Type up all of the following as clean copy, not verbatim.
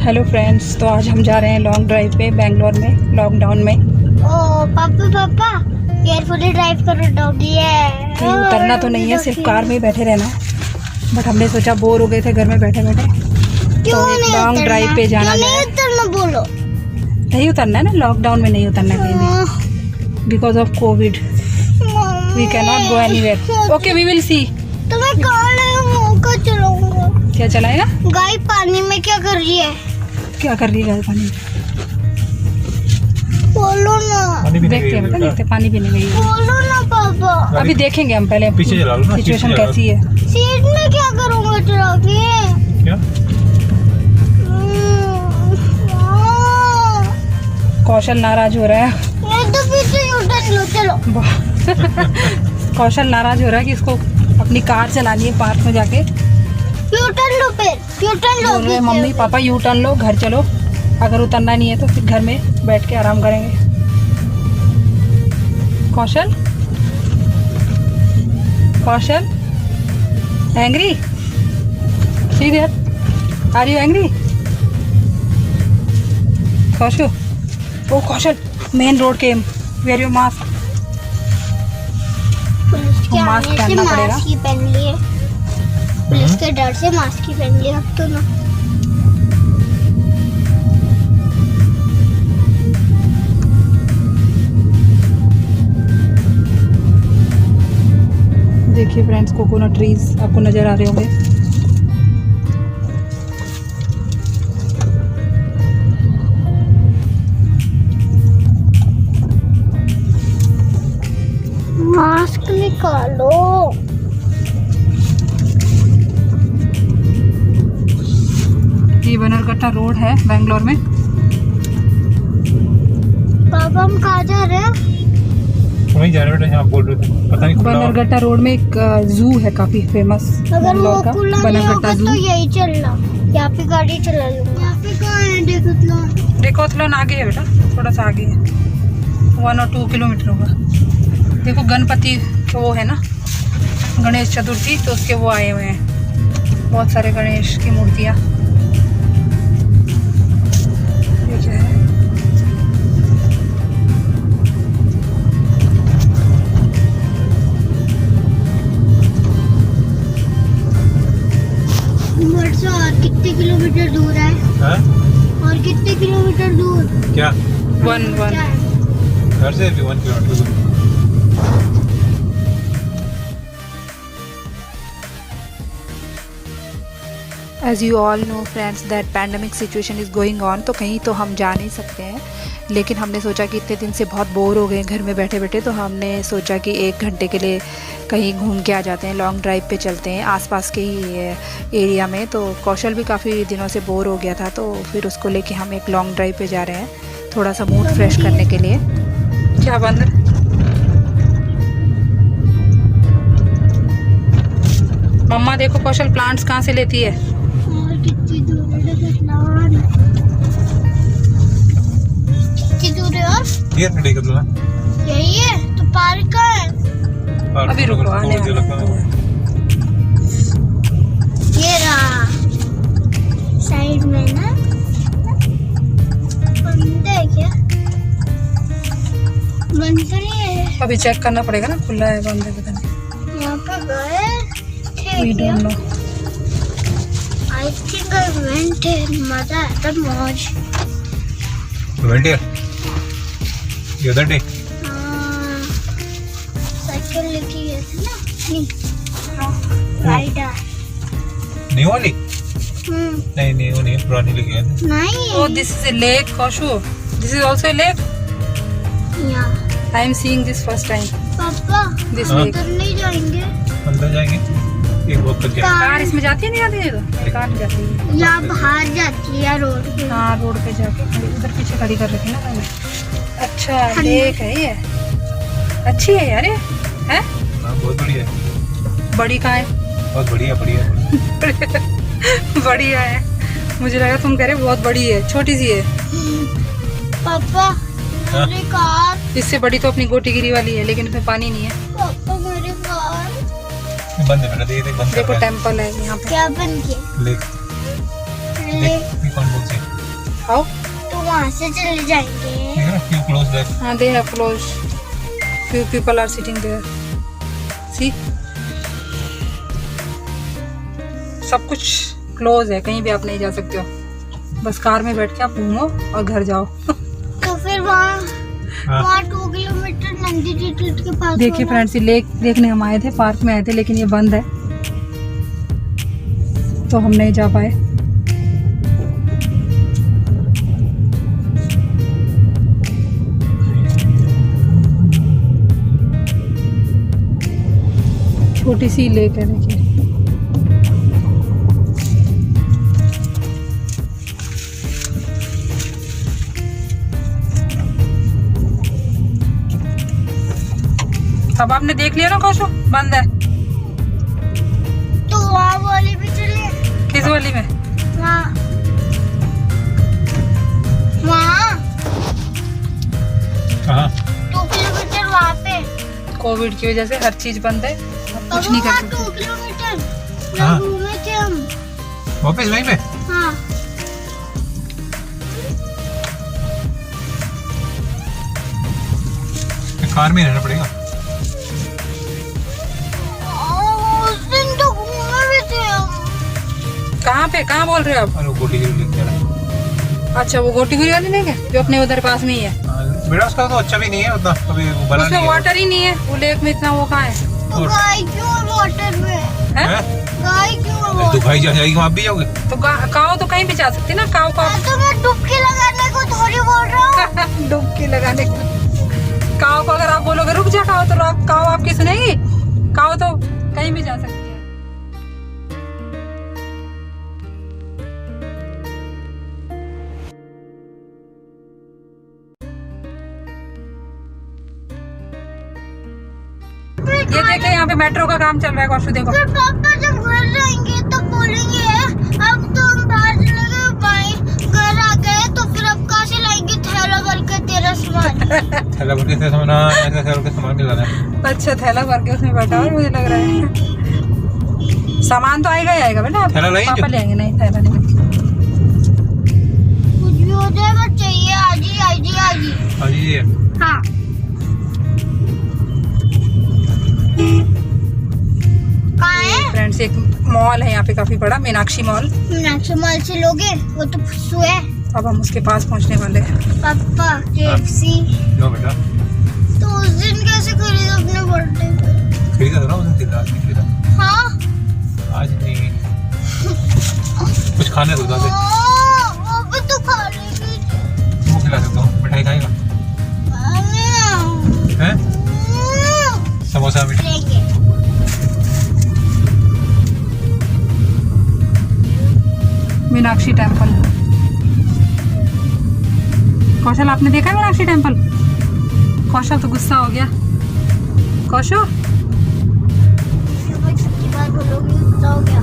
Hello friends, तो आज हम जा रहे हैं लॉन्ग ड्राइव पे बेंगलोर में लॉकडाउन में। ओ पापा केयरफुली ड्राइव करो, डॉगी है। कहीं उतरना तो नहीं है, सिर्फ कार में ही बैठे रहना है। बट हमने सोचा बोर हो गए थे घर में बैठे बैठे, तो लॉन्ग ड्राइव पे जाना है। नहीं उतरना बोलो, नहीं उतरना है ना, लॉकडाउन में नहीं उतरना है कहीं, because of covid we can not go anywhere. Okay, we will see. तुम्हें कौन है मौका चलाऊंगा। क्या चलाएगा? गाय पानी में क्या कर रही है? क्या कर रही है पानी? बोलो ना। देखते हैं बेटा, देखते पानी पीने गई है। बोलो ना पापा। अभी देखेंगे हम, पहले पीछे चला लो ना, सिचुएशन कैसी है। सीट में क्या करूंगा चला के? क्या? कौशल नाराज हो रहा है। नहीं तो पीछे उठा लो, चलो। कौशल नाराज हो रहा है कि इसको अपनी कार चलानी है पार्क में जाके। यू टर्न लो, फिर यू टर्न लो। बोल रहे मम्मी पापा यू टर्न लो, घर चलो। अगर उतरना नहीं है तो फिर घर में बैठ के आराम करेंगे। Kaushal, Kaushal angry? See there, are you angry? Kaushal, oh Kaushal, main road के वेयर योर मास्क। पुलिस के मास्क आने से पहनना पड़ेगा। मास्क ही पहन लिए, पुलिस के डर से मास्क ही पहन लिया अब तो ना। देखिए फ्रेंड्स, कोकोनट ट्रीज आपको नजर आ रहे होंगे। मास्क निकालो। ये बनरघट्टा रोड है बेंगलोर में। पापा हम कहाँ जा रहे हैं? वहीं जा रहे बेटा, यहाँ बोल रहे थे, पता नहीं खुला हो। बनरघट्टा रोड में एक जू है काफी फेमस अगर वो बेंगलोर का, खुला नहीं बनरघट्टा होगा जू। तो यही चलना, यहाँ पे गाड़ी चला लूंगा। यहाँ पे कहाँ है डेकोथलॉन? डेकोथलॉन आगे है बेटा, थोड़ा सा आगे है, 1 और 2 किलोमीटर होगा। देखो गणपति तो वो है ना, गणेश चतुर्थी, तो उसके वो आए हुए हैं बहुत सारे गणेश की मूर्तियाँ। ये क्या है? वर्षा और कितने किलोमीटर दूर है? हाँ? और कितने किलोमीटर दूर? क्या? 1 क्या है? घर से भी 1 किलोमीटर दूर। As you all know friends that pandemic situation is going on, तो कहीं तो हम जा नहीं सकते हैं। लेकिन हमने सोचा कि इतने दिन से बहुत बोर हो गए घर में बैठे बैठे, तो हमने सोचा कि 1 घंटे के लिए कहीं घूम के आ जाते हैं, लॉन्ग ड्राइव पे चलते हैं आसपास के ही एरिया में। तो कौशल भी काफ़ी दिनों से बोर हो गया था, तो फिर उसको लेके हम एक लॉन्ग ड्राइव पे जा रहे हैं, थोड़ा सा मूड फ्रेश करने के लिए। क्या बंद है? मम्मा देखो कौशल प्लांट्स कहाँ से लेती है। और कितनी दूर है डेकोथलॉन? कितनी दूर है और? ये डेकोथलॉन यही है तो पार्क कहाँ है? अभी रुको, आने वाला है। ये रहा साइड में ना, बंद है क्या? बंद तो नहीं है। अभी चेक करना पड़ेगा ना, खुला है बंद है पता नहीं। यहाँ पे गए We थे क्या? don't know. I think I went there. मजा आया था, मौज। Went here the other day। हाँ, साइकिल लेके गए थे ना। नहीं, राइडर। न्यू वाली? हम्म, नहीं वो नहीं, पुरानी लेके गए थे। नहीं। Oh, this is a lake, Koshu. This is also a lake. यहाँ I am seeing this first time. पापा This हाँ। lake. उधर नहीं जाएंगे। अंदर जाएंगे, एक वक्त तक जाएंगे। कार इसमें जाती है नहीं जाती है? तो कार जाती है। यहाँ बाहर जाती है रोड पे। हाँ, रोड पे जाके खड़ी, उधर पीछे खड़ी कर रखी ना मैंने। अच्छा लेक है ये, अच्छी है यार ये, है हाँ, बहुत बढ़िया है। बड़ी कहाँ है? बहुत बढ़िया बढ़िया है। मुझे लगा तुम कह रहे बहुत बड़ी है, छोटी सी है। पापा हाँ? मेरी कार। इससे बड़ी तो अपनी गोटीगिरी वाली है, लेकिन इसमें पानी नहीं है। पापा मेरी कार। बंद है बेटा, देख बंद कर देखो रहा है। टेम्पल है यहाँ पे। क्या बन किया? लेक ले देख, ये कौन बोल से आओ। तो वहाँ से चले जाएंगे। ठीक है ना, few close there. हाँ, they have closed. Few people are sitting there. See? सब कुछ क्लोज है, कहीं भी आप नहीं जा सकते हो। बस कार में बैठ के आप घूमो और घर जाओ। तो फिर वहाँ हाँ 2 किलोमीटर नंदी टेट के पास। देखिए फ्रेंड्स, ये लेक देखने हम आए थे, पार्क में आए थे, लेकिन ये बंद है तो हम नहीं जा पाए। छोटी सी लेक है, देखिए। अब आपने देख लिया ना कौशो, बंद है। तो वहाँ वाली भी चले। किस वाली में? वहाँ वहाँ कहाँ? 2 किलोमीटर वहाँ पे। कोविड की वजह से हर चीज बंद है, अब कुछ नहीं कर वहाँ सकते। 2 किलोमीटर हाँ। घूमे थे हम। वापस वहीं पे? हाँ कार में रहना पड़ेगा। उस दिन तो घूमे भी थे हम। कहाँ पे, कहाँ बोल रहे हो आप? और वो गोटी की लेके जा रहा है। अच्छा, वो गोटीगुरी वाली नहीं है जो अपने उधर पास में ही है? बेटा उसका तो अच्छा भी नहीं है उतना, कभी वो बना उसमें नहीं है। वाटर ही नहीं है, वो लेक में इतना वो कहाँ है? तो गाय क्यों है वाटर में? हैं? हैं? गाय क्यों है तो वाटर? भाई जा जाएगी, आप भी जाओगे? तो काव तो कहीं भी जा सकती है ना, काव का तो मैं डुबकी लगाने को थोड़ी बोल रहा हूँ। डुबकी लगाने को। काव को अगर आप बोलोगे रुक जा काव, तो काव आपकी सुनेगी? काव तो कहीं भी जा सकती है। ये देखे, यहाँ पे मेट्रो का काम चल रहा है कौशु, देखो। फिर पापा जब घर जाएंगे तो बोलेंगे अब तो हम बाहर चले गए, भाई घर आ गए, तो फिर अब कहाँ से लाएंगे थैला भर के तेरा सामान? थैला भर के सामान, ऐसा थैला भर के सामान मिल रहा है। अच्छा, थैला भर के उसमें बैठा है, मुझे लग रहा है। सामान तो आएगा ही आएगा बेटा। थैला लाएंगे? पापा ले आएंगे। नहीं, थैला नहीं। कुछ भी हो जाए बस चाहिए आज ही आज ही आज ही। हाँ जी, हाँ कहाँ है? फ्रेंड्स, एक मॉल है यहाँ पे काफी बड़ा, मीनाक्षी मॉल। मीनाक्षी मॉल से लोगे? वो तो फुसू है। अब हम उसके पास पहुँचने वाले हैं। पापा KFC लो बेटा। तो उस दिन कैसे खरीदा अपने बर्थडे पे? खरीदा था ना उस दिन, आज नहीं खरीदा। हाँ आज नहीं, कुछ खाने दो दादे, वो भी तो खा लेगी। वो खिला सकता हूँ। मिठाई खाएगा? हैं? समोसा मिठाई? लेंगे। मीनाक्षी टेम्पल। कौशल, आपने देखा है मीनाक्षी टेम्पल? कौशल तो गुस्सा हो गया। कौशल छुट्टी बार बोलोगी गुस्सा हो गया।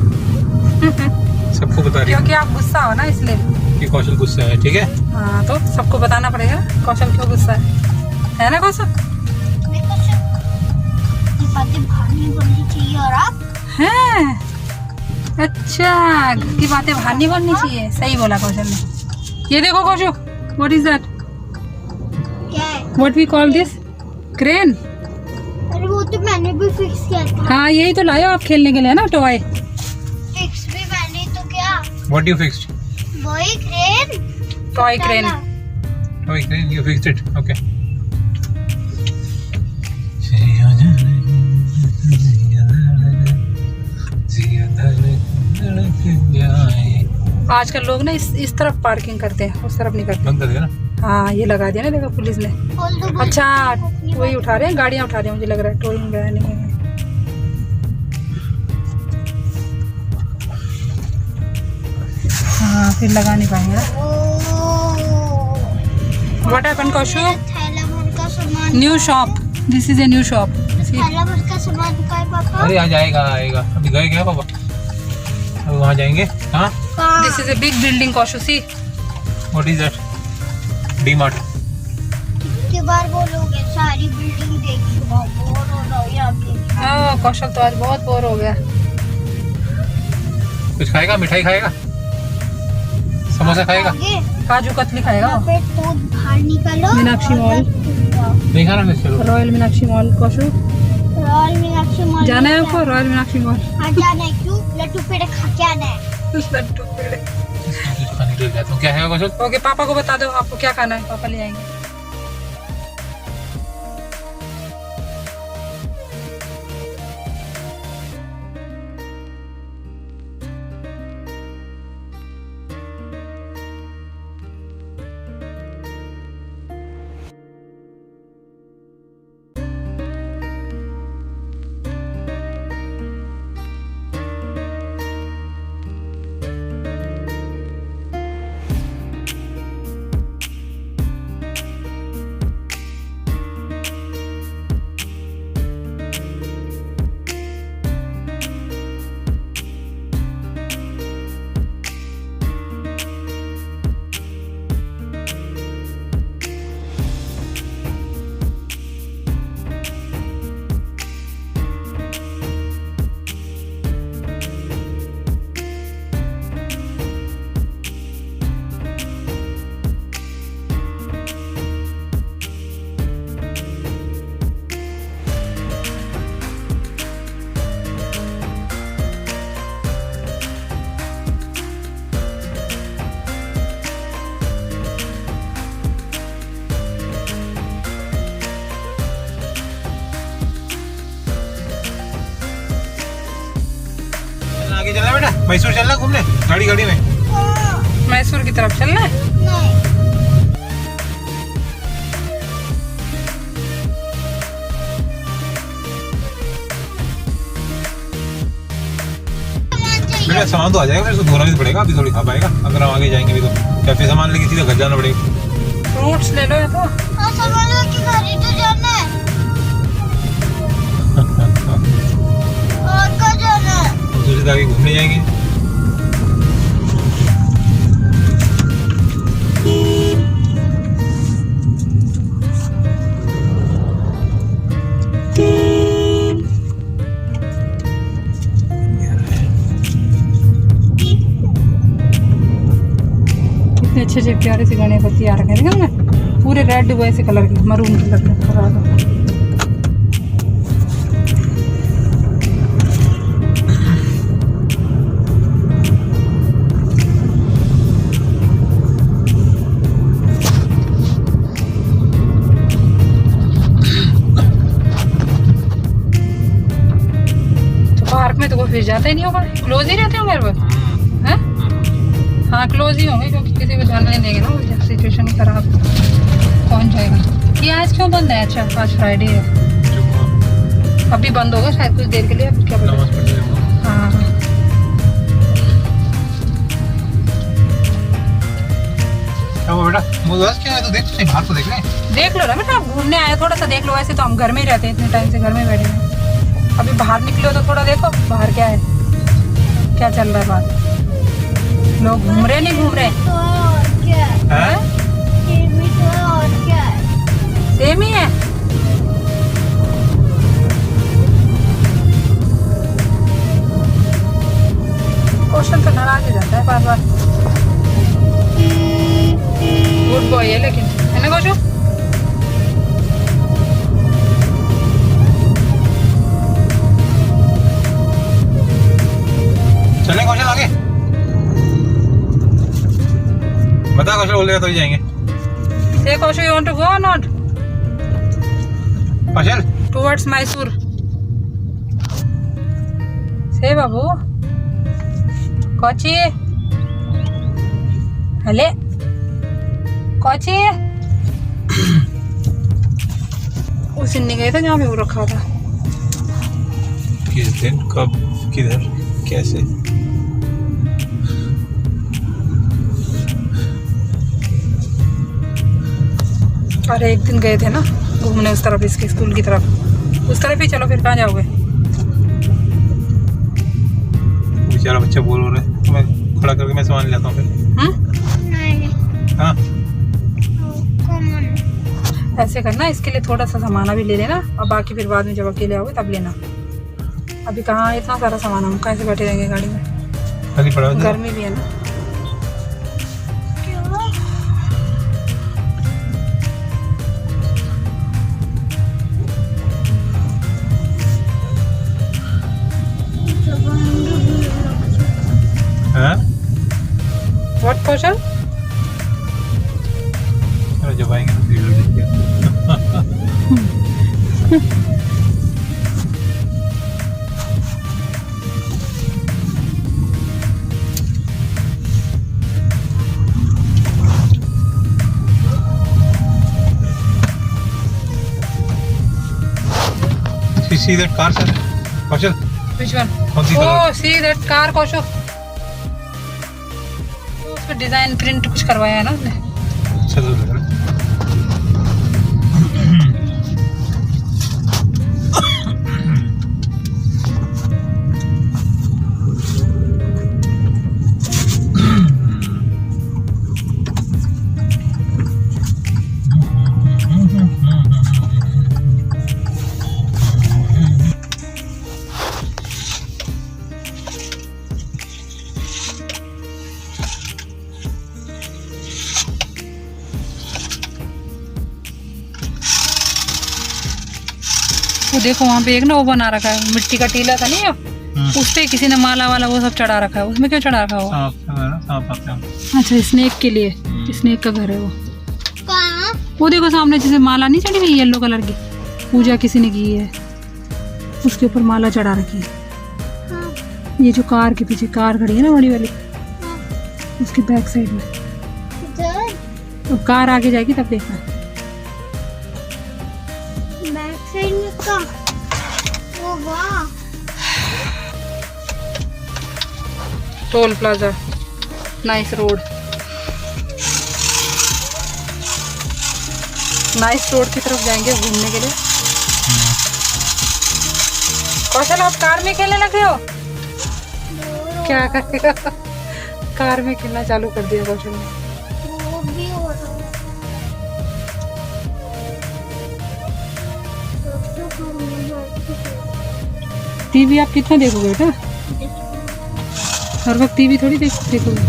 सबको बता रही क्योंकि आप गुस्सा हो ना, इसलिए। है कि कौशल गुस्सा है, ठीक है? हाँ, तो सबको बताना पड़ेगा कौशल क्यों गुस्सा है ना कौशल? देखो ये बातें बाहर नहीं बोलनी चाहिए। और आप हैं? अच्छा, घर की बातें बाहर नहीं बोलनी चाहिए। सही बोला कौशल ने। ये देखो कौशल, व्हाट इज दैट? क्या है? What we call this? Crane. अरे वो तो मैंने भी फिक्स किया था। हाँ, यही तो लाए हो आप खेलने के लिए ना, टॉय। फिक्स भी मैंने तो किया। What you fixed? वही crane. Toy crane. Oh, you fixed it. Okay. आजकल लोग ना इस तरफ पार्किंग करते हैं, उस तरफ नहीं करते। बंद कर दिया ना? हाँ, ये लगा दिया ना, देखो पुलिस ने। खोल दो। अच्छा, वही उठा रहे हैं, गाड़ियाँ उठा रहे हैं, मुझे लग रहा है टोइंग गया नहीं है। हाँ, फिर लगा नहीं पाएंगे ना। What happened, कौशु? थैला भर का सामान। New shop, this is a new shop. थैला भर का सामान का है पापा। अरे आ जाएगा, आएगा। अभी गए क्या पापा? अभी वहाँ जाएंगे। हाँ? कहाँ? This is a big building Kaushu, see. What is that? D-Mart. कितनी बार बोलोगे? सारी बिल्डिंग देखी, बहुत बोर हो रहा हूँ यहाँ पे। हाँ, कौशल तो आज बहुत बोर हो गया। कुछ खाएगा? मिठाई खाएगा? समोसा खाएगा? आगे काजू कतली खाएगा यहाँ वो। पे दूध बाहर निकालो। मीनाक्षी मॉल। नहीं खाना फिर चलो। Royal Meenakshi mall Kaushu royal Meenakshi mall जाना है में आपको? रॉयल मीनाक्षी मॉल हाँ जाना है। क्यों? लड्डू पेड़े खा के आना है। लड्डू पेड़े। कुछ खाने के लिए जाता हूँ। क्या है कुछ? ओके, पापा को बता दो आपको क्या खाना है, पापा ले आएंगे। आगे चलना बेटा, मैसूर चलना घूमने गाड़ी में। मैसूर की तरफ चलना है। नहीं बेटा सामान तो आ जाएगा, फिर उसको धोना भी तो पड़ेगा, अभी थोड़ी खा पाएगा। अगर हम आगे जाएंगे भी तो कैफे सामान लेके सीधा घर जाना पड़ेगा। फ्रूट्स ले लो या तो। हाँ सामान लेके घर ही तो जाना है। और कहाँ जाना है? दूसरे आगे घूमने जाएंगे। इतने अच्छे अच्छे प्यारे से गणपति आ रखे हैं, पूरे रेड वैसे कलर के, मरून कलर के करा दो। तो पार्क में तो कोई फिर जाता ही नहीं होगा, क्लोज ही रहते होंगे वो, हैं? हाँ क्लोज ही होंगे, क्योंकि किसी को जाने नहीं देंगे ना, जब सिचुएशन खराब। कौन जाएगा? ये आज क्यों बंद है? अच्छा आज फ्राइडे है, अभी बंद होगा शायद कुछ देर के लिए, फिर क्या पता। हाँ क्या हुआ बेटा, मुझे क्या है तो देख, तुझे बाहर तो देख ले। देख लो ना बेटा, आप घूमने आए, थोड़ा सा देख लो। वैसे तो हम घर में ही रहते हैं, इतने टाइम से घर में बैठे हैं। अभी बाहर निकले हो तो थोड़ा देखो बाहर क्या है, क्या चल रहा है बाहर। लोग घूम रहे नहीं घूम रहे? तो और क्या है? हैं? टीवी तो है और क्या है? सेम ही है। क्वेश्चन तो नाराज हो जाता है बार बार। गुड बॉय है लेकिन, है ना कोशो? चलें कौशल आगे? बता कौशल बोलेगा तो ही जाएंगे। Say Koshu, you want to go or not? Kaushal Towards Mysore. Say बाबू। कोची। हले। कोची। उस दिन नहीं गए थे जहाँ पे वो रखा था। किस दिन, कब, किधर, कैसे? और एक दिन गए थे ना घूमने उस तरफ, इसके स्कूल की तरफ, उस तरफ ही चलो। फिर कहाँ जाओगे? बेचारा बच्चा बोल रहा है, मैं खड़ा करके मैं सामान लेता हूँ फिर। नहीं हाँ कौन? ऐसे करना, इसके लिए थोड़ा सा सामान भी ले लेना, और बाकी फिर बाद में जब अकेले आओगे तब लेना। अभी कहाँ इतना सारा सामान, हम कैसे बैठे रहेंगे गाड़ी में, खाली पड़ा हुआ था। गर्मी भी है ना। व्हाट कौशल? अरे जब आएंगे तो वीडियो देखेंगे। See that car, sir? Kaushal, Which one? कौन सी Oh, colour? see that car कौशल। उस पे डिजाइन प्रिंट कुछ करवाया है ना उसने। अच्छा तो लग रहा है। वो देखो वहाँ पे एक ना वो बना रखा है, मिट्टी का टीला था नहीं हो, उस पे किसी ने माला वाला वो सब चढ़ा रखा है। उसमें क्यों चढ़ा रखा है वो? सांप आते हैं। अच्छा, स्नेक के लिए, स्नेक का घर है वो। कहाँ? वो देखो सामने जैसे माला नहीं चढ़ी हुई येलो कलर की, पूजा किसी ने की है, उसके ऊपर माला चढ़ा रखी है। हाँ, ये जो कार के पीछे कार खड़ी है ना बड़ी वाली, उसके बैक साइड में। इधर अब कार आगे जाएगी तब देखना। बैक साइड में का। ओ वाह, toll plaza, nice road. Nice road की तरफ जाएंगे घूमने के लिए। कौशल, आप कार में खेलने लगे हो? क्या करेगा? कार में खेलना चालू कर दिया कौशल ने। वो भी हो रहा है। टीवी आप कितना देखोगे बेटा? हर वक्त टीवी थोड़ी देखोगे।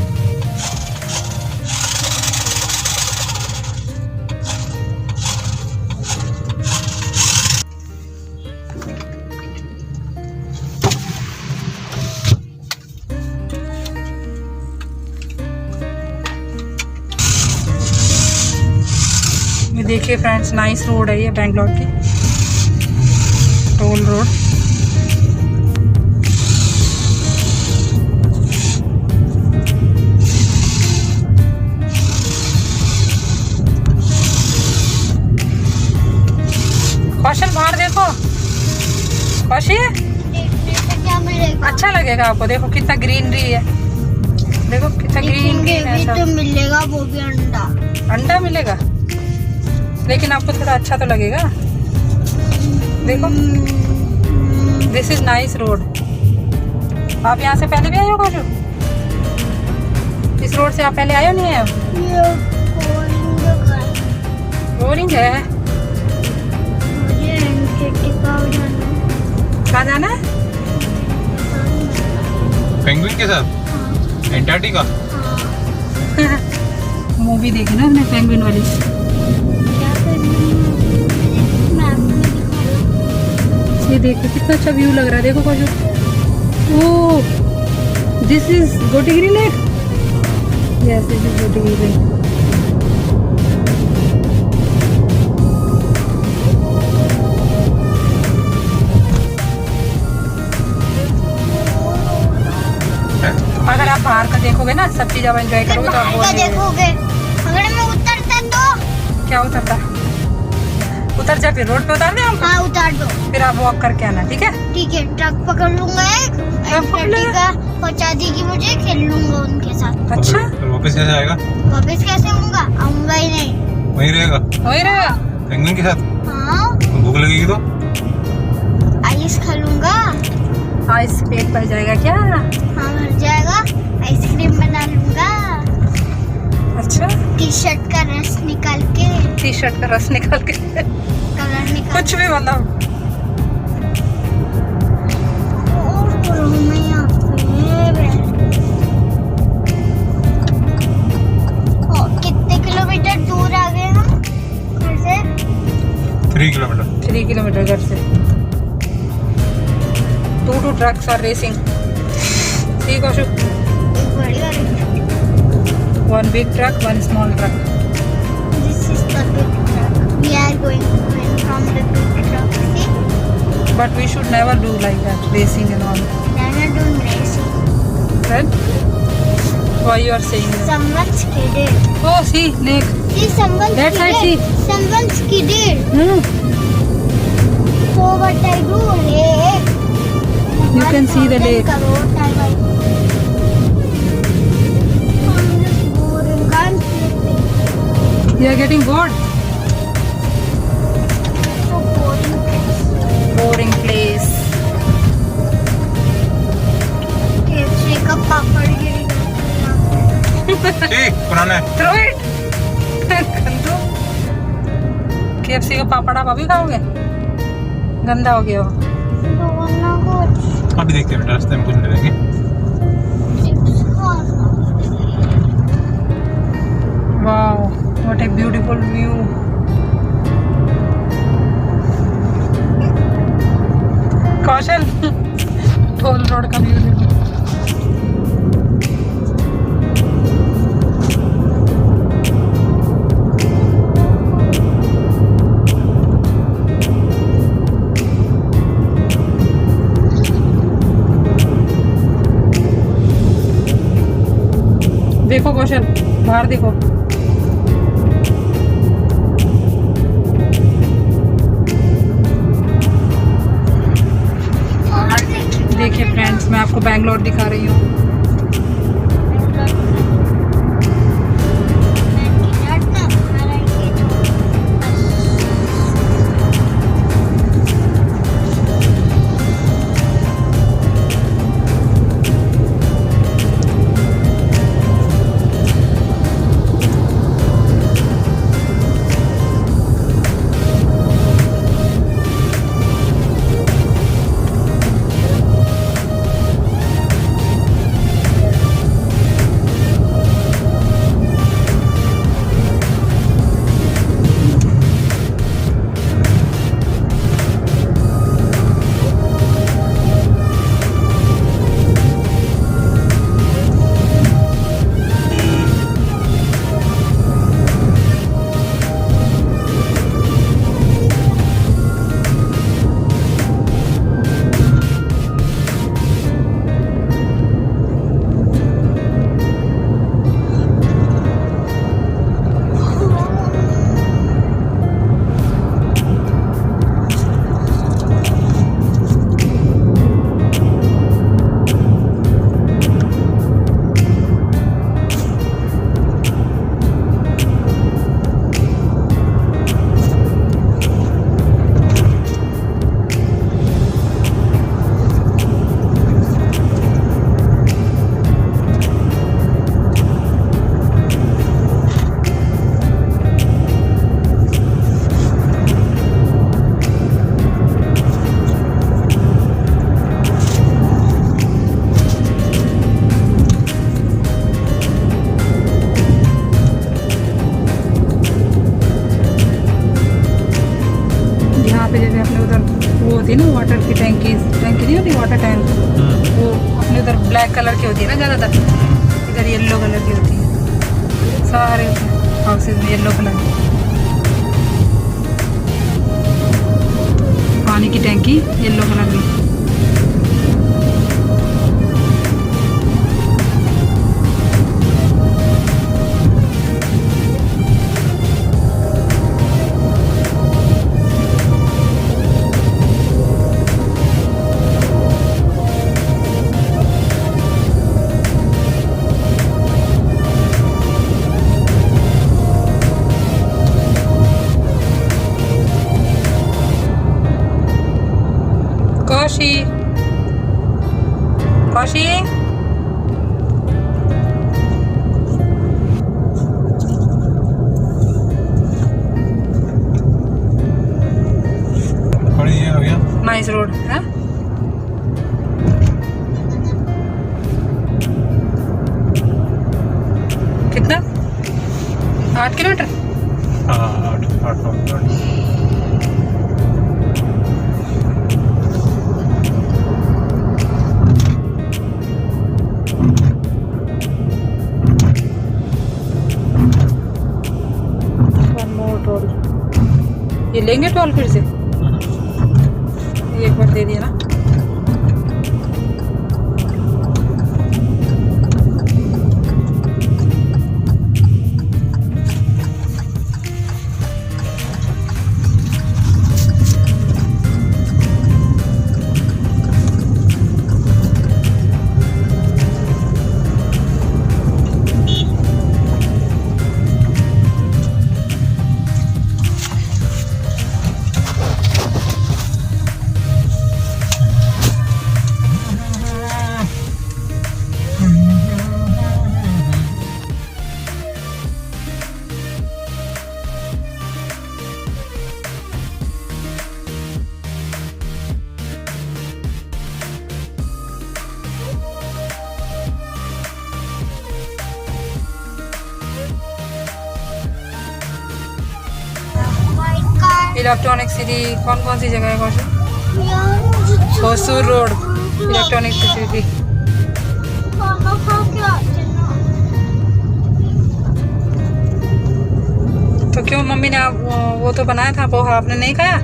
ये देखिए फ्रेंड्स, नाइस रोड है ये बेंगलोर की, टोल रोड। कौशल बाहर देखो, कौशल देखने से क्या मिलेगा? अच्छा लगेगा आपको। देखो कितना ग्रीनरी है, देखो कितना ग्रीन ग्रीन है भी सब। तो मिलेगा, वो भी अंडा। अंडा मिलेगा, लेकिन आपको थोड़ा अच्छा तो लगेगा। देखो, दिस इज नाइस रोड। आप यहाँ से पहले भी आए हो कौशल? इस रोड से आप पहले आए हो नहीं आए हो? ये बोरिंग है। बोरिंग है। मुझे एंटार्क्टिका जाना है। कहाँ जाना है? पेंगुइन के साथ एंटार्क्टिका। मूवी देखी ना हमने पेंगुइन वाली। क्या करना है? मैप में दिखा। ये देखो कितना अच्छा व्यू लग रहा है। देखो Kaushal, oh this is Gotigiri lake. Yes, this is Gotigiri lake. अगर आप बाहर का देखोगे ना, सब चीज आप एंजॉय करोगे तो आप बाहर बोर का नहीं होगे। देखोगे, अगर मैं उतरता तो। क्या उतरता? उतर जा, फिर रोड पे उतार दे हमको। हाँ, उतार दो। फिर आप वॉक करके आना, ठीक है? ठीक है, ट्रक पकड़ लूंगा एक, ट्रक पकड़ लेगा? एंटार्क्टिका पहुंचा देगी मुझे, खेल लूंगा उनके साथ। अच्छा, फिर वापस कैसे आएगा? वापस कैसे आऊंगा? आऊंगा ही नहीं। वहीं रहेगा वही रहेगा। पेंगुइन के साथ। हाँ, भूख लगेगी तो आइस खा लूंगा। आइस पेट भर जाएगा क्या? हाँ, भर जाएगा। आइसक्रीम बना लूंगा, अच्छा, टी शर्ट का रस निकाल के, टी शर्ट का रस निकाल के, कलर निकाल कुछ भी मतलब। और मैं यहाँ पे कितने किलोमीटर दूर आ गए हम घर से? 3 किलोमीटर। 3 किलोमीटर घर से। 2 ट्रक्स आर रेसिंग। ठीक है, एक बड़ी गाड़ी। One big truck, one small truck. This is the big truck. We are going from the big truck. See? But we should never do like that, racing and all. Then I don't racing. Then? Why you are saying that? Someone skidded. Oh, see, lake. See, someone That side, skidded. Someone skidded. So what I do? Lake. You can see the lake. I'm just boring. I'm sleeping. You are getting bored? So boring. Boring place. KFC का पापड़ गिरेगा. ठीक पुराना है Throw it. गंदू. KFC का पापड़ आप अभी खाओगे? गंदा हो गया हो. दोनों को अभी देखते हैं बेटा रास्ते में कुछ नहीं लेंगे चिप्स खाना. Wow, what a beautiful view. Kaushal toll road का व्यू देखो. देखो कौशल बाहर देखो. देखिए फ्रेंड्स मैं आपको बैंगलोर दिखा रही हूँ. होती है ना वाटर की टैंकी नहीं होती वाटर टैंक, वो अपने उधर ब्लैक कलर की होती है ना ज़्यादातर, इधर येलो कलर की होती है सारे हाउसेज में येलो कलर की पानी की टैंकी येलो कलर की। Koshi? Nice road, huh? कितना? 8 किलोमीटर? हाँ 8 किलोमीटर। लेंगे टोल फिर से? एक बार दे दिया ना। वाइट कार इलेक्ट्रॉनिक सिटी कौन कौन सी जगह है कौशल? यार मुझे होसूर रोड इलेक्ट्रॉनिक सिटी। पापा खा के आते ना। तो क्यों मम्मी ने वो तो बनाया था पोहा, आपने नहीं खाया?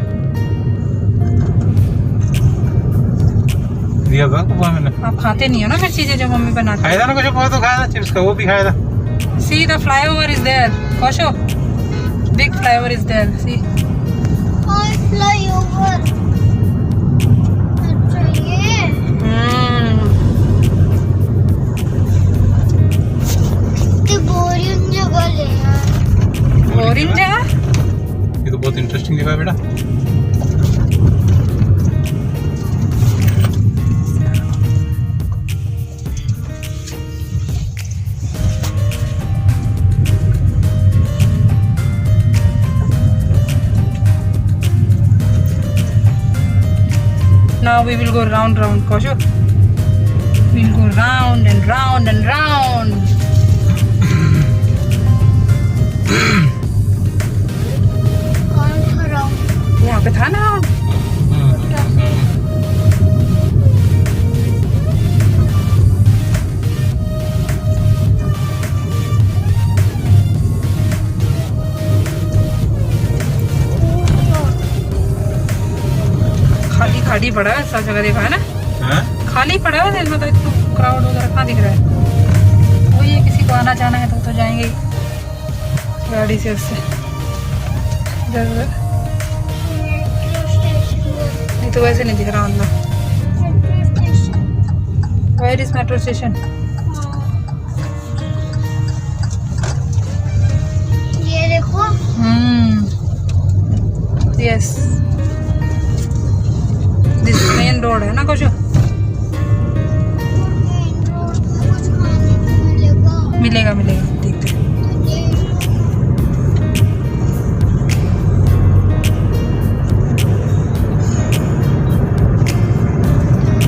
दिया था पोहा मैंने। आप खाते नहीं हो ना फिर चीजें जो मम्मी बनाती खाया था ना, कुछ पोहा तो खाया था, चिप्स का वो भी खाया था। है। See the flyover is there Kausho, big flyover is there see. और फ्लाईओवर अच्छा ये ते बोरिंग जगह ले यार। बोरिंग जगह? ये तो बहुत इंटरेस्टिंग जगह है बेटा। Now we will go round Kosho. We'll go round and round and round. कौन खड़ा यहाँ पे था ना round. खाली खाली पड़ा है, सब जगह देखा है ना? हाँ? खाली पड़ा है, मतलब इतना क्राउड वगैरह कहाँ दिख रहा है? वही है, किसी को आना जाना है तो जाएंगे ही गाड़ी से उससे। मेट्रो स्टेशन नहीं तो वैसे नहीं दिख रहा अंदर। Metro station where is metro station? ये देखो यस, दिस मेन रोड है ना कुछ? मेन रोड कुछ खाने को मिलेगा। मिलेगा मिलेगा, देखते हैं।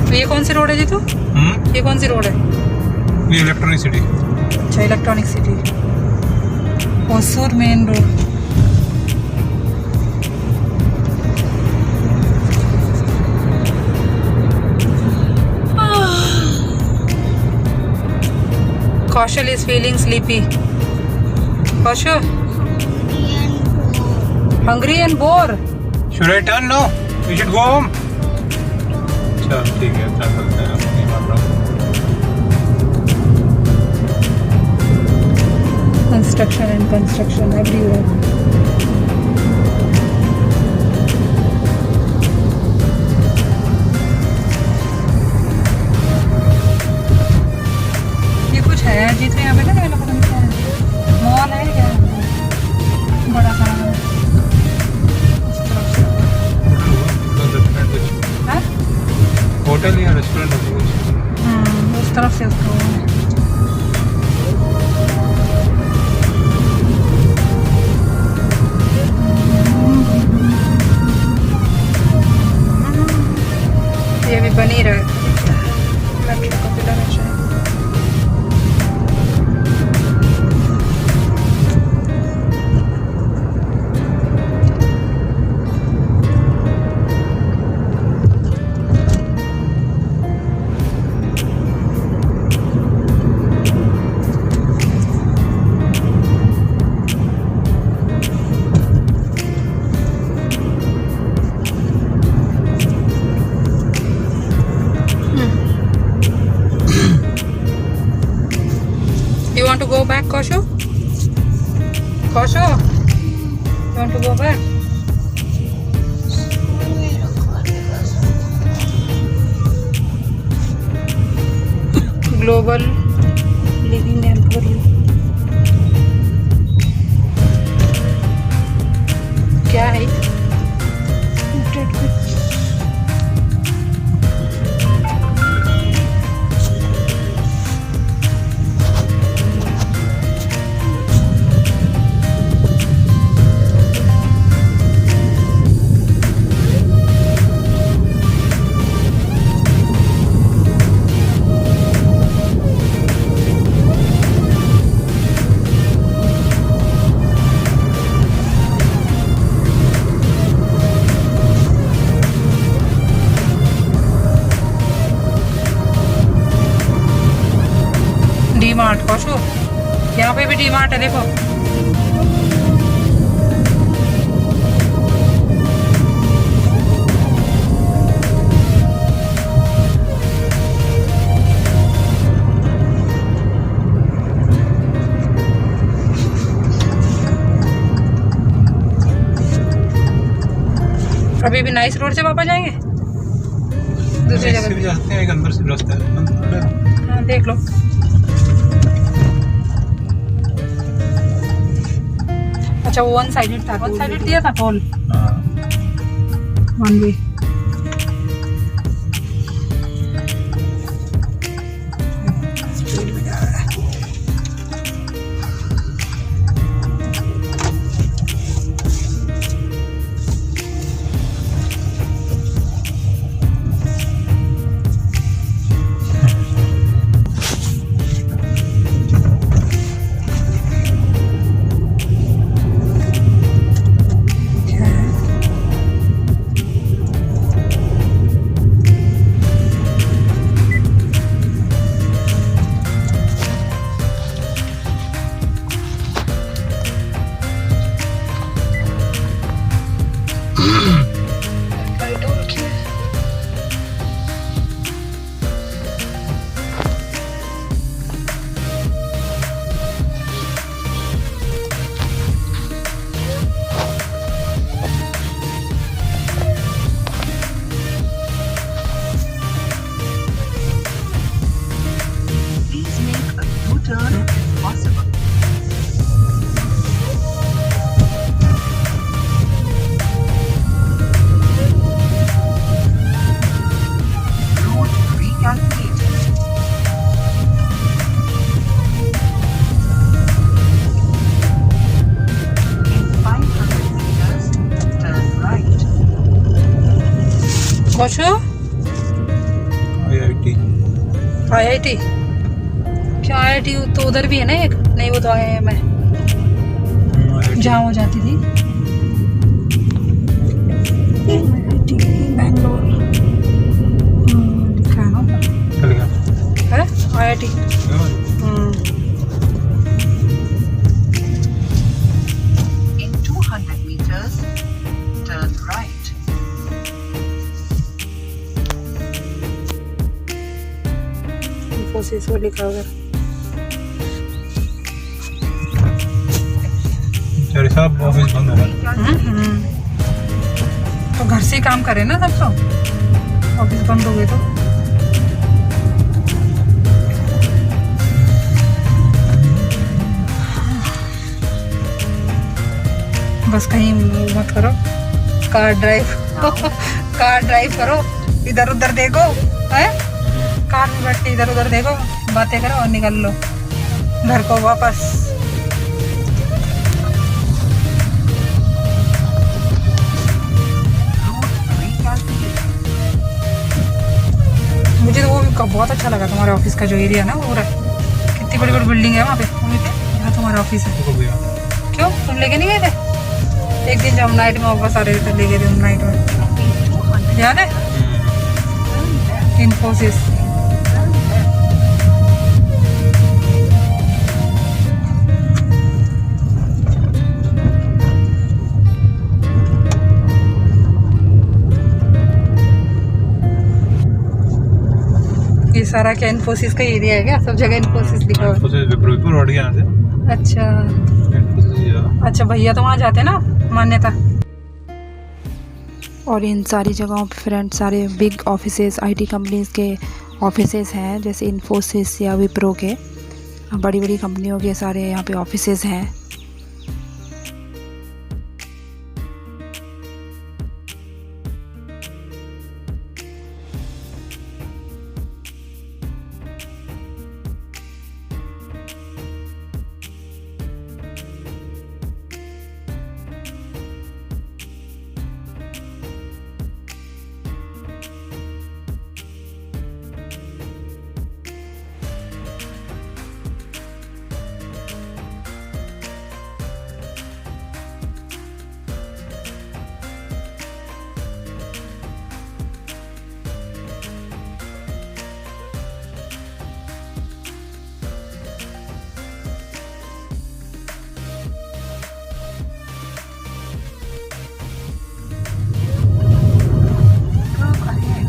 तो ये कौन सी रोड है जी तू? ये कौन सी रोड है? ये इलेक्ट्रॉनिक सिटी। अच्छा, electronic city, Hosur main road. Kaushal is feeling sleepy. Kaushal, hungry and bored. Should I turn? No, we should go home. चल ठीक है, चल चलते हैं, नहीं मान रहा हूँ। Construction and construction everywhere. ये कुछ है जीत यहाँ पे ना, पता नहीं क्या है, मॉल है क्या बड़ा सारा? उस तरफ से रेस्टोरेंट कुछ, हाँ? होटल या रेस्टोरेंट होगा कुछ। उस तरफ से उसको ये भी बन ही रहा है। मेट्रो का पिलर है शायद। Koshu? Koshu? You want to go back? Global living emporium. क्या है? डी मार्ट कौशु, यहाँ पे भी डी मार्ट है देखो। अभी भी नाइस रोड से वापस जाएंगे दूसरी ऐसे जगह भी जाते हैं, एक अंदर से रास्ता है। हाँ देख लो। अच्छा वो वन साइडेड था, वन साइडेड दिया था टोल, हाँ। One way. कौशु IIT क्या IIT तो उधर भी है ना एक, नहीं वो तो IIM है जहाँ वो जाती थी। IIT बैंगलोर लिखा है ना है IIT। In 200 meters, turn right. Infosys वो लिखा उधर। सब ऑफिस बंद हो गए। तो घर से ही काम करे ना सब तो, ऑफिस बंद हो गए तो। बस कहीं मत करो, कार ड्राइव करो, इधर उधर देखो, है कार में बैठ के इधर उधर देखो, बातें करो और निकल लो घर को वापस। मुझे तो वो बहुत अच्छा लगा तुम्हारे ऑफिस का जो एरिया ना, वो पूरा कितनी बड़ी बड़ी बिल्डिंग है वहाँ पे, जहाँ तुम्हारा ऑफिस है। क्यों तुम लेके नहीं गए थे एक दिन जब हम नाइट में वापस आ रहे थे, ले गए थे नाइट में, याद है? इन्फोसिस। ये सारा क्या इन्फोसिस का एरिया है क्या? सब जगह इन्फोसिस लिखा हुआ है। विक्रोजपुर रोड के यहाँ से अच्छा हाँ। अच्छा, भैया तो वहाँ जाते हैं ना मान्यता। और इन सारी जगहों पे फ्रेंड्स सारे बिग ऑफिसेज आईटी कंपनीज के ऑफिसेज हैं, जैसे इन्फोसिस या विप्रो के, बड़ी बड़ी कंपनियों के सारे यहाँ पे ऑफिसेज हैं। Curve ahead.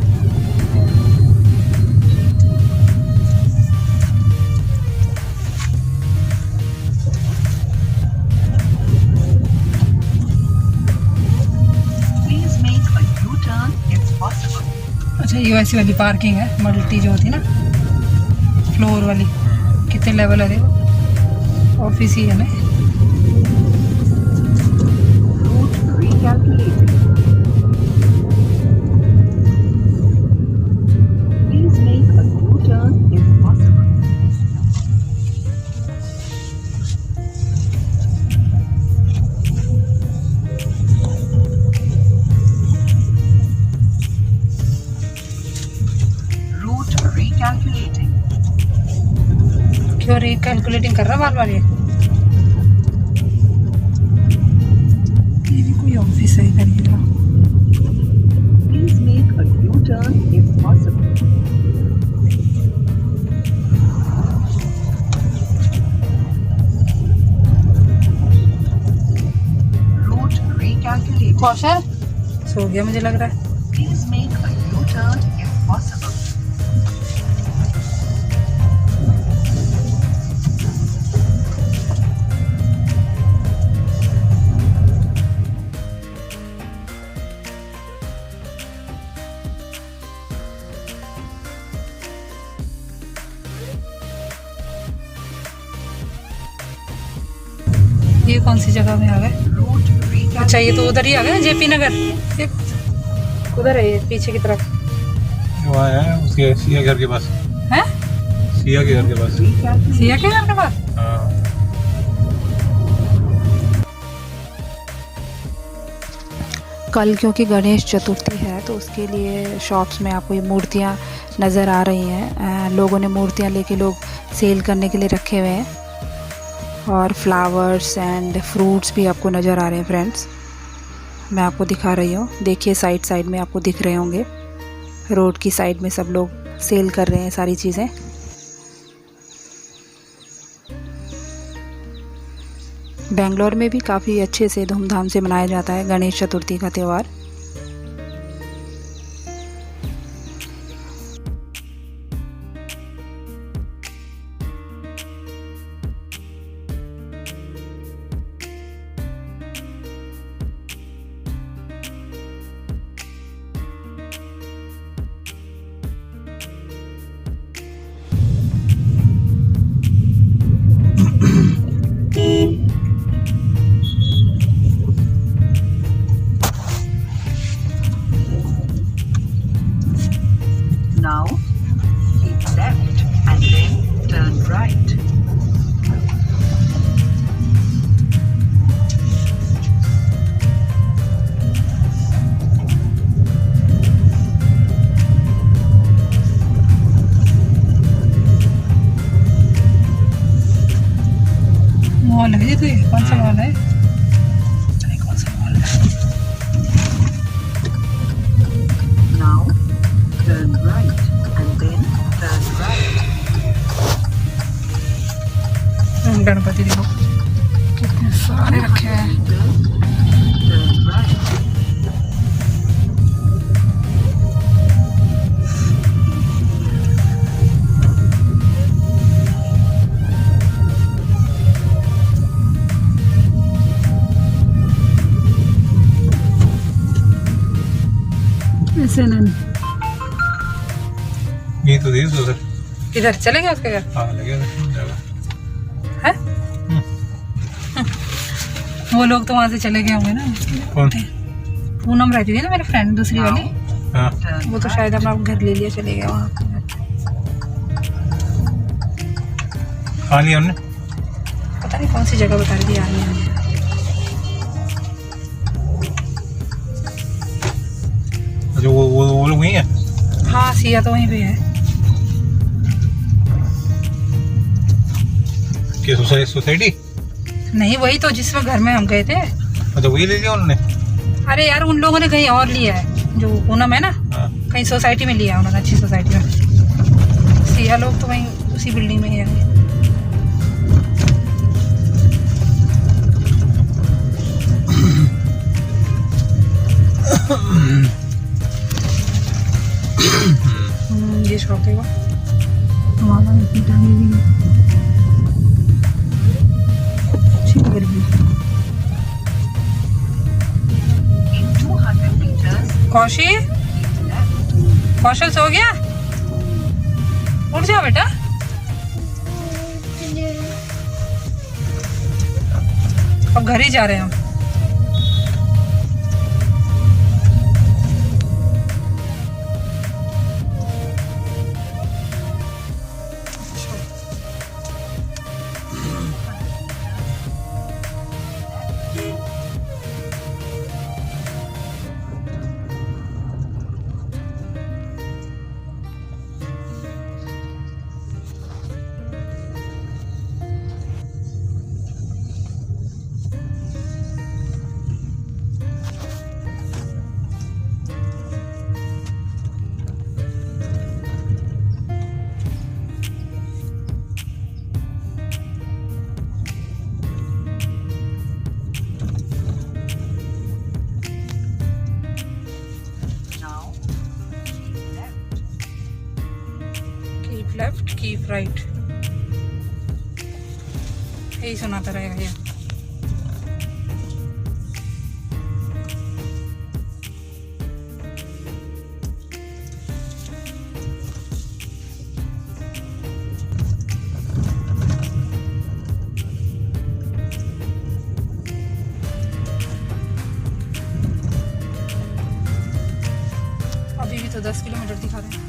Please make a U-turn if possible. अच्छा, ये वैसी वाली पार्किंग है, मल्टी जो होती है ना फ्लोर वाली। कितने लेवल है देखो, ऑफिस ही है ना। Route recalculating. Please make a U-turn if possible. Route recalculating. क्यों रिकैलकुलेटिंग कर रहा बार बार ये भी कोई ऑफिस है इधर ही। Please make a U-turn if possible. Route recalculating. कौशल सो गया मुझे लग रहा है। Please make a U-turn if possible. ये कौन सी जगह में आ गए? Route recalculating. अच्छा, ये तो उधर ही आ गए, जेपी नगर। ये उधर है, ये पीछे की तरफ वहाँ है उसके सिया घर के पास, है। सिया के घर के पास। Recalculating. सिया के घर के पास। हाँ। कल क्योंकि गणेश चतुर्थी है तो उसके लिए शॉप्स में आपको ये मूर्तियाँ नज़र आ रही हैं। लोगों ने मूर्तियाँ लेके लोग सेल करने के लिए रखे हुए हैं, और फ्लावर्स एंड फ्रूट्स भी आपको नज़र आ रहे हैं फ्रेंड्स। मैं आपको दिखा रही हूँ, देखिए साइड साइड में आपको दिख रहे होंगे, रोड की साइड में सब लोग सेल कर रहे हैं सारी चीज़ें। बेंगलोर में भी काफ़ी अच्छे से धूमधाम से मनाया जाता है गणेश चतुर्थी का त्यौहार। Now, keep left and then turn right. Mall है ये, तो ये कौन सा मॉल है? पता नहीं कौन सा मॉल है। Now, turn right and then turn right. Ganpati देखो कितने सारे रखे हैं। Turn right. से इन्होंने ये तो दे उधर। इधर चले गए उसके घर हाँ लगे जगह। है। वो लोग तो वहाँ से चले गए होंगे ना। कौन? पूनम रहती थी ना मेरी फ्रेंड दूसरी वाली, हाँ वो तो शायद अपना घर ले लिया, चले गए वहाँ। खा लिया हमने। पता नहीं कौन सी जगह बता रही थी यार मुझे। अच्छा वो लोग वहीं है। हाँ सिया तो वहीं पे है। क्या सोसाइटी? नहीं वही तो जिसमें घर में हम गए थे। अच्छा वही ले लिया उन्होंने। अरे यार उन लोगों ने कहीं और लिया है, जो पूनम है ना, हाँ कहीं सोसाइटी में लिया उन्होंने, अच्छी सोसाइटी में। सिया लोग तो वहीं उसी बिल्डिंग में ही है। ये शॉप है वो हमारा इतनी टाइम भी अच्छी लग रही है। In 200 meters, कौशी, कौशल सो गया? उठ जाओ बेटा। अब घर ही जा रहे हैं हम। now keep left. Keep left keep right, यही सुनाता रहेगा ये। अभी भी तो 10 किलोमीटर दिखा रहे हैं।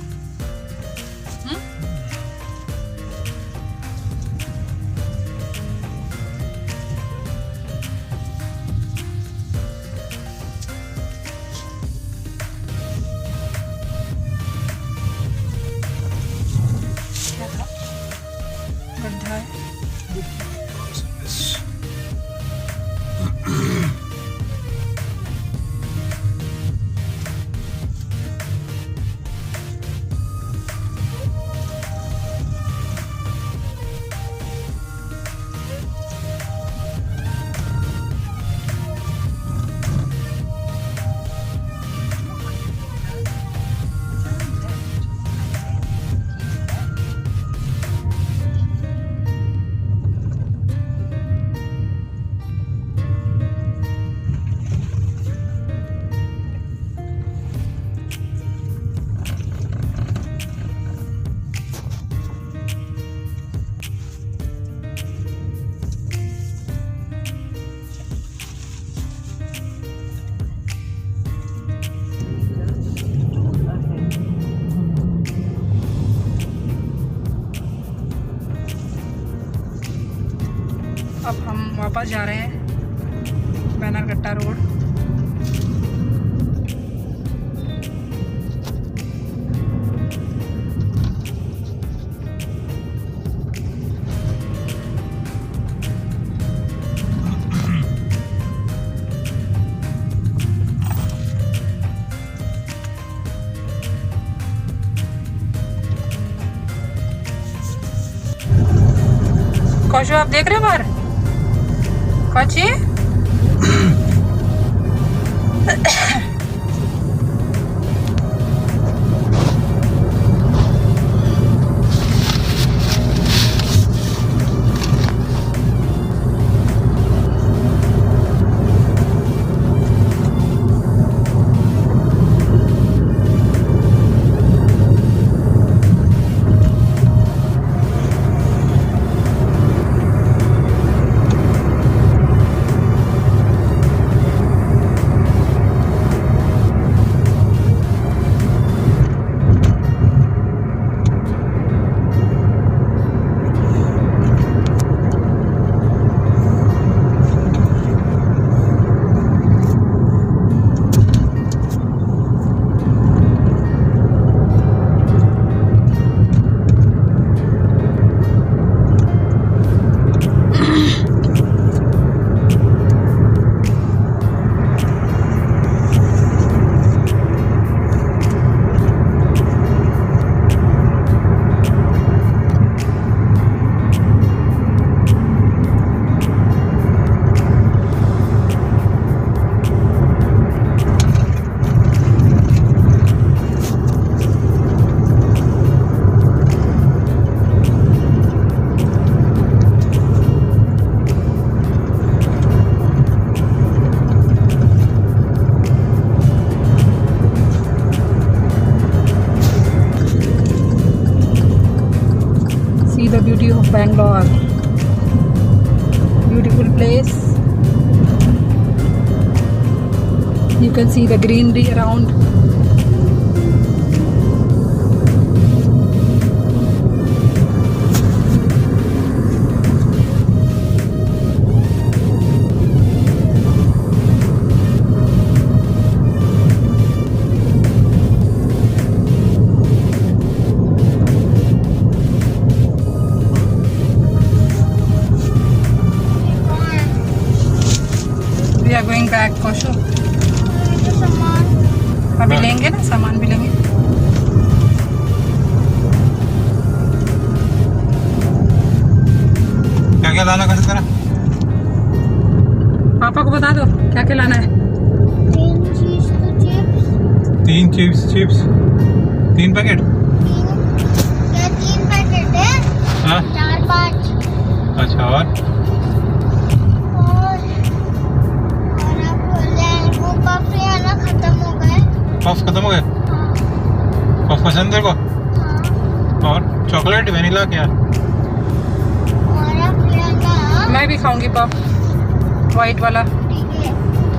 क्या था? गड्ढा है। अब हम वापस जा रहे हैं बैनरघट्टा रोड। कौशो आप देख रहे हो बाहर? Cauchy? see the beauty of Bangalore. Beautiful place. You can see the greenery around. We are going back, Koshu. अभी लेंगे ना, सामान भी लेंगे. क्या क्या लाना कैसे करा? पापा को बता दो क्या क्या लाना है. 3 चिप्स 3 पैकेट. तीन पैकेट है. हाँ 4-5 अच्छा. और और अब वो पफ है ना, खत्म हो गए. पफ खत्म हो गए. पफ पसंद तेरे को? हाँ. और चॉकलेट वेनिला क्या? और अब लेना. मैं भी खाऊंगी पफ, वाइट वाला ठीक है.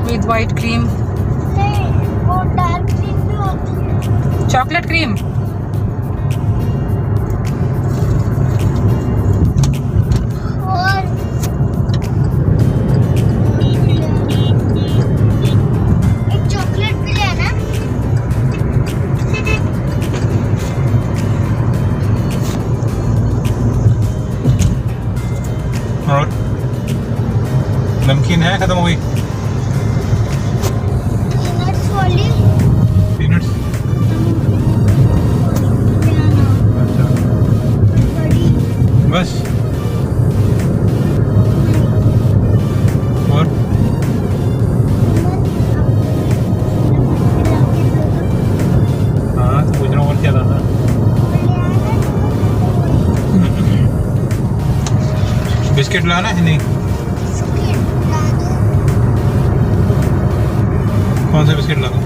With white cream. नहीं, वो डार्क क्रीम भी होती है. Chocolate cream. और एक चॉकलेट भी लेना. और नमकीन है खत्म हो गई. पीनट्स वाली पीनट्स. लेना. अच्छा बड़ी. बस. और हाँ तो पूछ रहा हूँ और क्या लाना. बिस्किट लाना है नहीं? कौन सा बिस्किट लाना?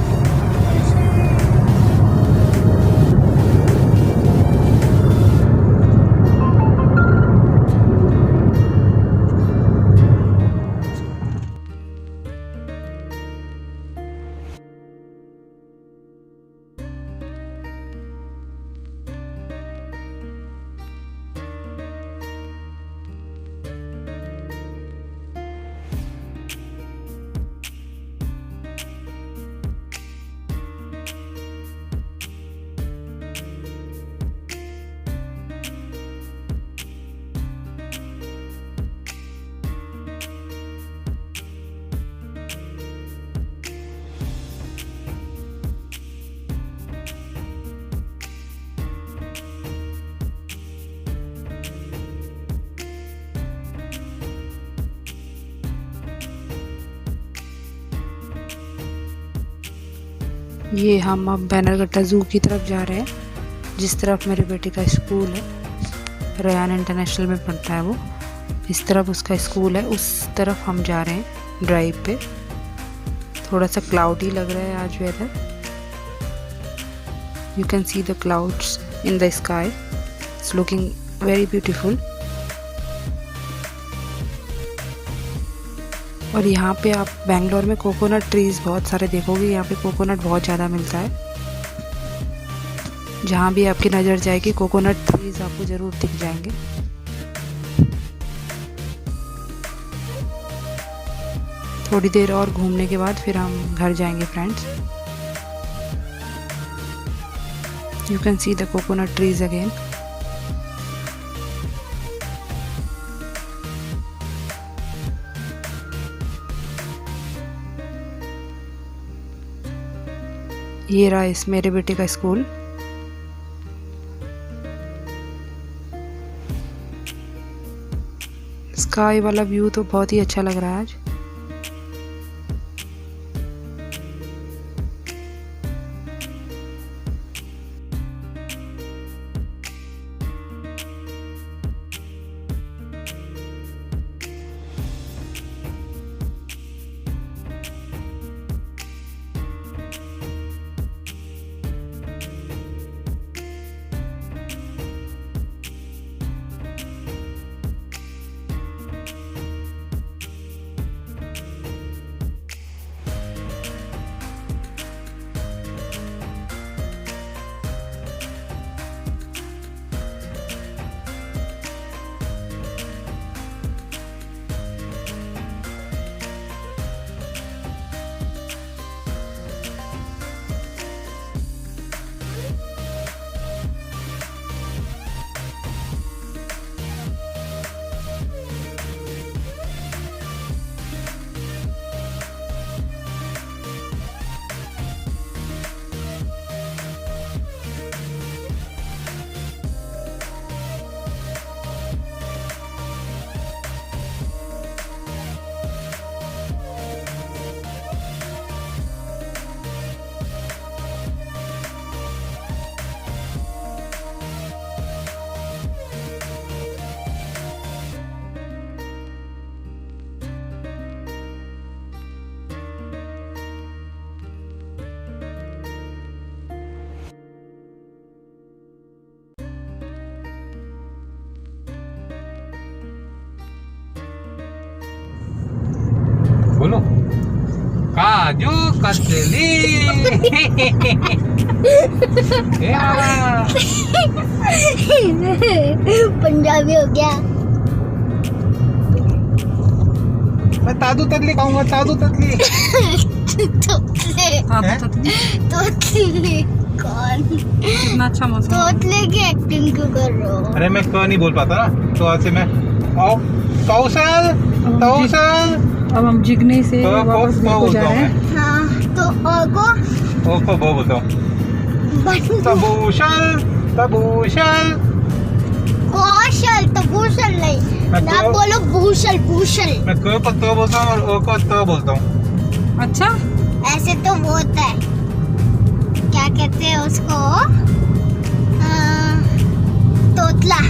ये हम अब बैनरघट्टा ज़ू की तरफ जा रहे हैं, जिस तरफ मेरे बेटे का स्कूल है. रयान इंटरनेशनल में पढ़ता है वो. इस तरफ उसका स्कूल है, उस तरफ हम जा रहे हैं ड्राइव पे. थोड़ा सा क्लाउडी लग रहा है आज weather. You can see the clouds in the sky. It's looking very beautiful. और यहाँ पे आप बेंगलोर में कोकोनट ट्रीज़ बहुत सारे देखोगे. यहाँ पे कोकोनट बहुत ज़्यादा मिलता है. जहाँ भी आपकी नज़र जाएगी कोकोनट ट्रीज़ आपको ज़रूर दिख जाएंगे. थोड़ी देर और घूमने के बाद फिर हम घर जाएंगे friends. You can see the coconut trees again. ये रहा इस मेरे बेटे का स्कूल. स्काई वाला व्यू तो बहुत ही अच्छा लग रहा है आज. काजू कतली ए बाबा पंजाबी हो गया। मैं तादू ततली खाऊंगा, तादू ततली। तोतले हाँ हैं? तोतले कौन? कितना अच्छा मौसम। तोतले की एक्टिंग क्यों कर रहे हो? अरे मैं क नहीं बोल पाता ना, तो आज से मैं कौशल कौशल अब हम जिगने से तो वापस घर को जा बोलता हूँ रहे हैं। मैं, हाँ तो को ओ को बो बोलता हूँ। तबूशल तबूशल कौशल तो भूषण नहीं मैं ना तो- बोलो भूषण भूषण मैं को तो बोलता हूँ और ओ को तो बोलता हूँ। अच्छा ऐसे तो वो होता है, क्या कहते हैं उसको, तोतला।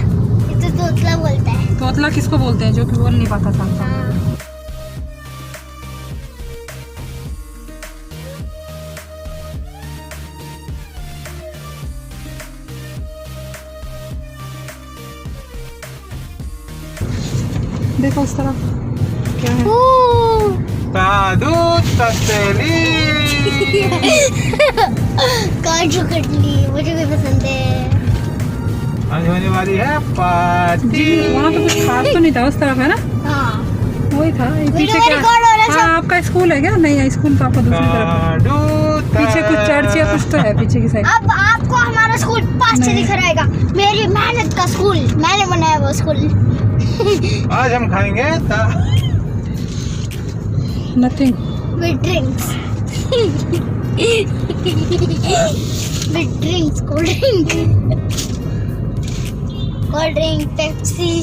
ये तो तोतला बोलता है। तोतला किसको बोलते हैं जो कि बोल नहीं पाता था। हाँ। देखो उस तरफ क्या है। तादू ततली काजू कतली मुझे भी पसंद है। आज होने वाली है पार्टी। वहाँ पे कुछ खास तो नहीं था उस तरफ, है ना? हाँ वही था। ये पीछे वीडियो क्या? रिकॉर्ड हो रहा है हाँ आपका स्कूल है क्या? नहीं स्कूल तो आपका दूसरी तरफ है। तादू पीछे कुछ चर्च या कुछ तो है पीछे की साइड। अब आपको हमारा स्कूल पास से नहीं। दिख रहेगा। मेरी मेहनत का स्कूल, मैंने बनाया वो स्कूल। आज हम खाएंगे nothing. with drinks with drinks, cold drink Pepsi।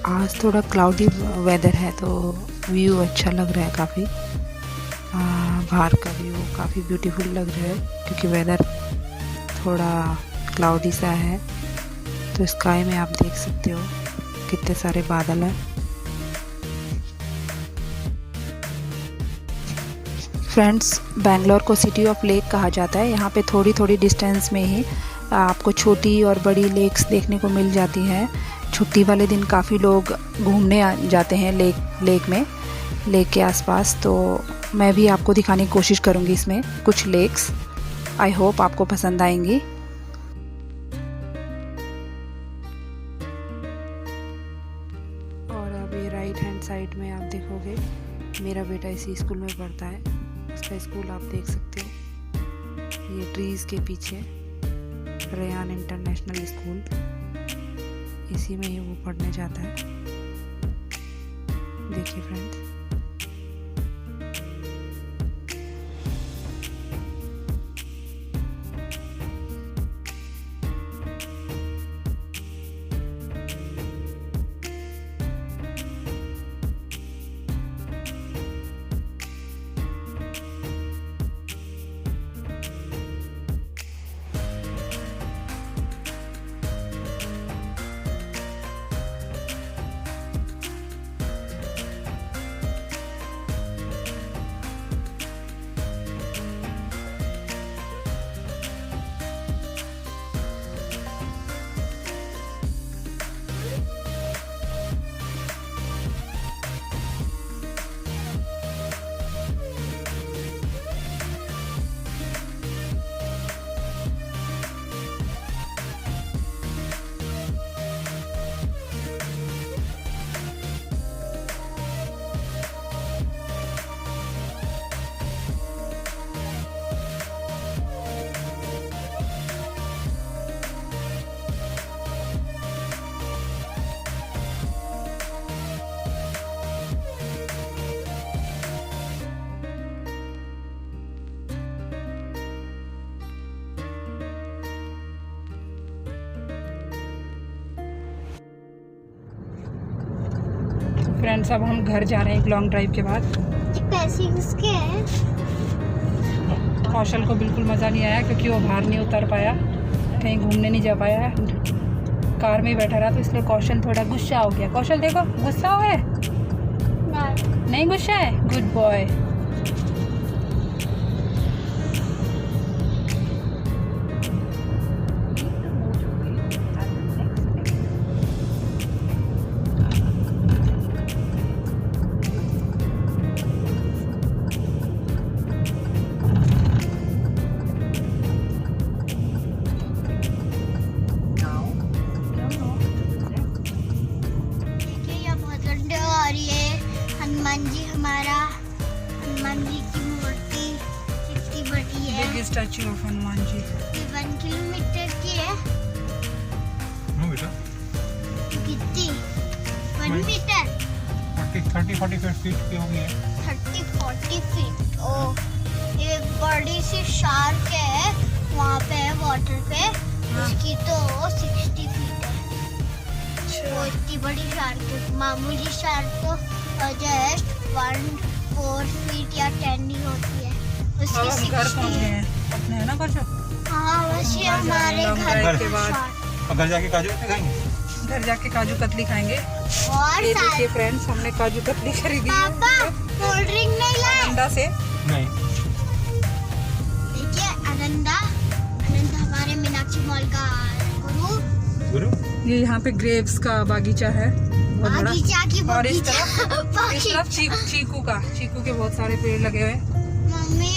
आज थोड़ा क्लाउडी वेदर है तो व्यू अच्छा लग रहा है काफ़ी। बाहर का व्यू काफ़ी ब्यूटीफुल लग रहा है क्योंकि वेदर थोड़ा क्लाउडी सा है। तो स्काई में आप देख सकते हो कितने सारे बादल हैं। फ्रेंड्स, बेंगलोर को सिटी ऑफ लेक कहा जाता है। यहाँ पे थोड़ी थोड़ी डिस्टेंस में ही आपको छोटी और बड़ी लेक्स देखने को मिल जाती हैं। छुट्टी वाले दिन काफ़ी लोग घूमने जाते हैं लेक में। लेक के आसपास, तो मैं भी आपको दिखाने की कोशिश करूँगी इसमें कुछ लेक्स। आई होप आपको पसंद आएंगी। और अब ये राइट हैंड साइड में आप देखोगे मेरा बेटा इसी स्कूल में पढ़ता है, उसका स्कूल आप देख सकते हो। ये ट्रीज़ के पीछे रेयान इंटरनेशनल स्कूल, इसी में ही वो पढ़ने जाता है। देखिए फ्रेंड्स, फ्रेंड्स अब हम घर जा रहे हैं एक लॉन्ग ड्राइव के बाद। पैसे किसके हैं? कौशल को बिल्कुल मज़ा नहीं आया क्योंकि वो बाहर नहीं उतर पाया, कहीं घूमने नहीं जा पाया, कार में ही बैठा रहा, तो इसलिए कौशल थोड़ा गुस्सा हो गया। कौशल देखो गुस्सा हुआ है? नहीं गुस्सा है, गुड बॉय। हनुमान जी, हमारा हनुमान जी की मूर्ति कितनी बड़ी है। Big statue of Hanuman ji. 1 kilometre की है। नो बेटा, कितनी? 1 मीटर 30-40 फीट की होगी है। 30-40 फीट। ओ, ये बड़ी सी शार्क है वहाँ पे वाटर पे, उसकी तो 60 फीट है। वो इतनी बड़ी शार्क है। मामूली शार्क तो जस्ट 1-4 फीट या 10 ही होती है। उसकी अब हम घर 60 पहुंच गए हैं अपने, है ना कौशल? हाँ, बस ये हमारे घर के बाद अब घर जाके काजू कतली खाएंगे। घर जाके काजू कतली खाएंगे। और ये देखिए फ्रेंड्स, हमने काजू कतली खरीदी है पापा कोल्ड ड्रिंक नहीं लाए? आनंदा से। नहीं, देखिए आनंदा हमारे मीनाक्षी मॉल का गुरु। ये यहाँ पे ग्रेप्स का बागीचा है बहुत बड़ा। बागीचा की और इस बागीचा। इस तरफ चीकू के बहुत सारे पेड़ लगे हुए हैं। मम्मी,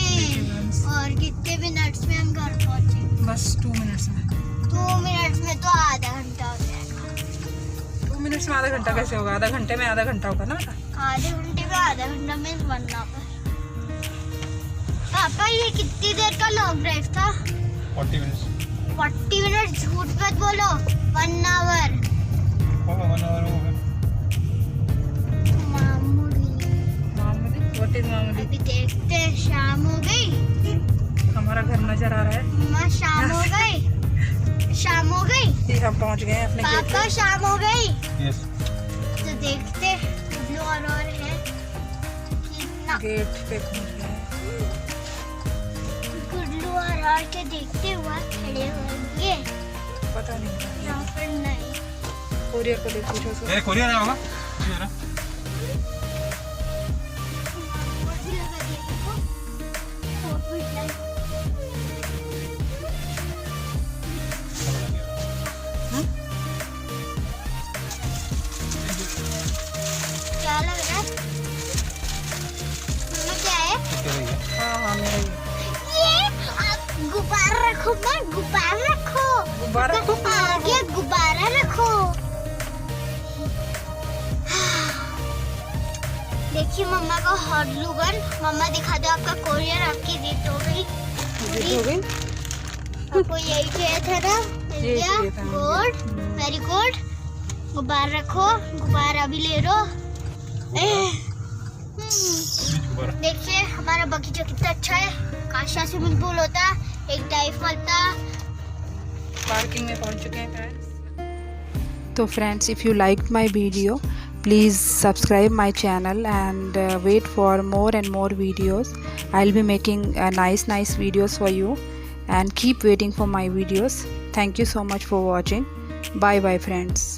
और कितने मिनट्स में हम घर पहुंचे? बस 2 मिनट्स में। 2 मिनट्स में तो आधा घंटा हो जाएगा। 2 मिनट्स में आधा घंटा कैसे होगा? आधा घंटे में आधा घंटा होगा ना। आधे घंटे में आधा घंटा में बनना पर। पापा ये कितनी देर का लॉन्ग ड्राइव था? 40 मिनट्स। 40 मिनट झूठ मत बोलो। 1 आवर। मामूली। अभी देखते हैं, शाम हो गई। हमारा घर नजर आ रहा है। मम्मा शाम हो गई। शाम हो गई। ये हम पहुंच गए हैं अपने गेट पापा पे। शाम हो गई। यस। तो देखते ब्लू और है कितना गेट पे पहुंच गए हैं। गुड्लू और के देखते हुए खड़े होंगे। पता नहीं या फिर नहीं। कोरियर को देख पूछो उसको। ये कोरियर आया होगा। ये रहा। क्या लग रहा है? रखो मैं गुब्बारा रखो। गुब्बारा तो आगे गुब्बारा रखो। देखिए मम्मा का हॉट ग्लू गन। मम्मा दिखा दो आपका कोरियर, आपकी गिफ्ट हो गई। हो गई। आपको यही चाहिए था ना, मिल यही गया। चाहिए था मुझे। Good, very good. गुब्बारा रखो, गुब्बारा भी ले लो। देखिए हमारा बगीचा कितना अच्छा है। काश यहाँ स्विमिंग पूल होता, एक डाइव मिलता। पार्किंग में पहुंच चुके हैं फ्रेंड्स। तो friends, if you liked my video, please subscribe my channel and wait for more and more videos. I'll be making nice videos for you, and keep waiting for my videos. Thank you so much for watching. Bye bye friends.